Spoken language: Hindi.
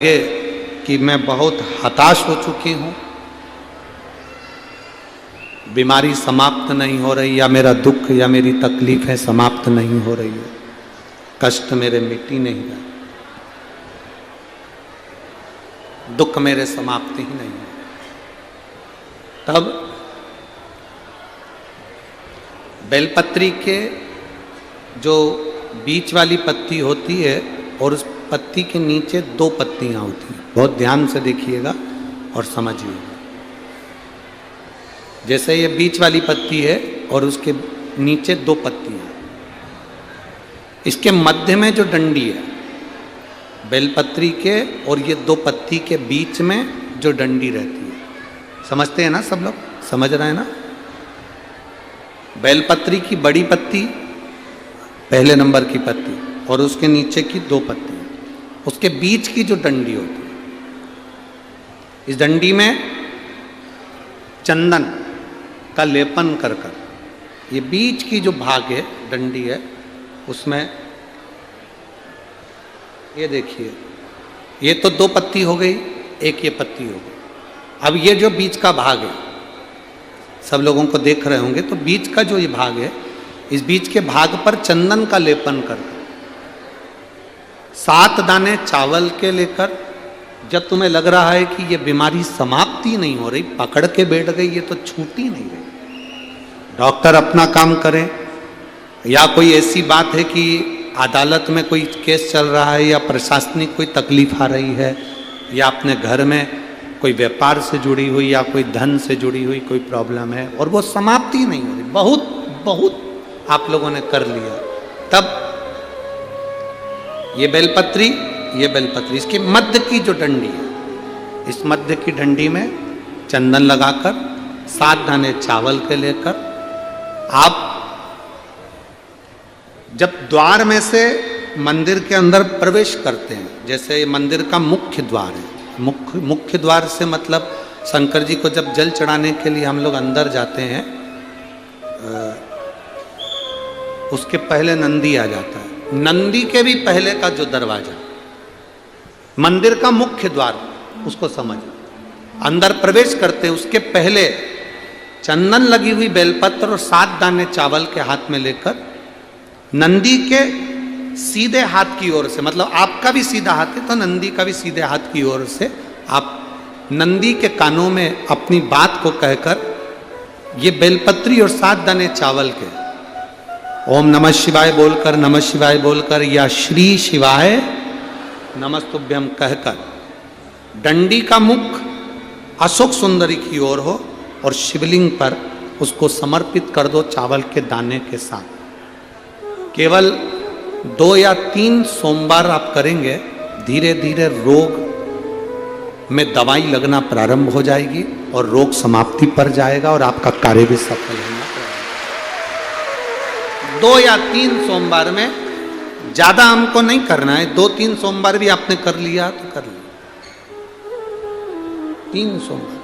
कि मैं बहुत हताश हो चुकी हूँ, बीमारी समाप्त नहीं हो रही, या मेरा दुख या मेरी तकलीफें समाप्त नहीं हो रही है, कष्ट मेरे मिट ही नहीं रहे, दुख मेरे समाप्त ही नहीं है। तब बेलपत्री के जो बीच वाली पत्ती होती है और उस पत्ती के नीचे दो पत्तियां होती हैं, बहुत ध्यान से देखिएगा और समझिएगा। जैसे ये बीच वाली पत्ती है और उसके नीचे दो पत्तियां, इसके मध्य में जो डंडी है बेलपत्री के और ये दो पत्ती के बीच में जो डंडी रहती है, समझते हैं ना सब लोग, समझ रहे हैं ना। बेलपत्री की बड़ी पत्ती, पहले नंबर की पत्ती, और उसके नीचे की दो पत्ती, उसके बीच की जो डंडी होती है, इस डंडी में चंदन का लेपन कर कर, ये बीच की जो भाग है डंडी है उसमें, ये देखिए, ये तो दो पत्ती हो गई, एक ये पत्ती हो गई। अब ये जो बीच का भाग है, सब लोगों को देख रहे होंगे, तो बीच का जो ये भाग है, इस बीच के भाग पर चंदन का लेपन कर 7 दाने चावल के लेकर, जब तुम्हें लग रहा है कि ये बीमारी समाप्ति नहीं हो रही, पकड़ के बैठ गई, ये तो छूटी नहीं रही, डॉक्टर अपना काम करें, या कोई ऐसी बात है कि अदालत में कोई केस चल रहा है, या प्रशासनिक कोई तकलीफ आ रही है, या अपने घर में कोई व्यापार से जुड़ी हुई या कोई धन से जुड़ी हुई कोई प्रॉब्लम है और वो समाप्ति नहीं हो रही, बहुत आप लोगों ने कर लिया, तब ये बेलपत्री इसके मध्य की जो डंडी है, इस मध्य की डंडी में चंदन लगाकर 7 दाने चावल के लेकर, आप जब द्वार में से मंदिर के अंदर प्रवेश करते हैं, जैसे मंदिर का मुख्य द्वार है, मुख्य द्वार से मतलब शंकर जी को जब जल चढ़ाने के लिए हम लोग अंदर जाते हैं, उसके पहले नंदी आ जाता है, नंदी के भी पहले का जो दरवाजा, मंदिर का मुख्य द्वार, उसको समझ, अंदर प्रवेश करते उसके पहले चंदन लगी हुई बेलपत्र और 7 दाने चावल के हाथ में लेकर नंदी के सीधे हाथ की ओर से, मतलब आपका भी सीधा हाथ है तो नंदी का भी सीधे हाथ की ओर से, आप नंदी के कानों में अपनी बात को कहकर ये बेलपत्री और 7 दाने चावल के ओम नमः शिवाय बोलकर, नमः शिवाय बोलकर, या श्री शिवाय नमस्तुभ्यम कहकर डंडी का मुख अशोक सुंदरी की ओर हो और शिवलिंग पर उसको समर्पित कर दो चावल के दाने के साथ। केवल 2 या 3 सोमवार आप करेंगे, धीरे धीरे रोग में दवाई लगना प्रारंभ हो जाएगी और रोग समाप्ति पर जाएगा और आपका कार्य भी सफल होगा। 2 या 3 सोमवार में, ज्यादा हमको नहीं करना है, 2-3 सोमवार भी आपने कर लिया तो कर लिया, 3 सोमवार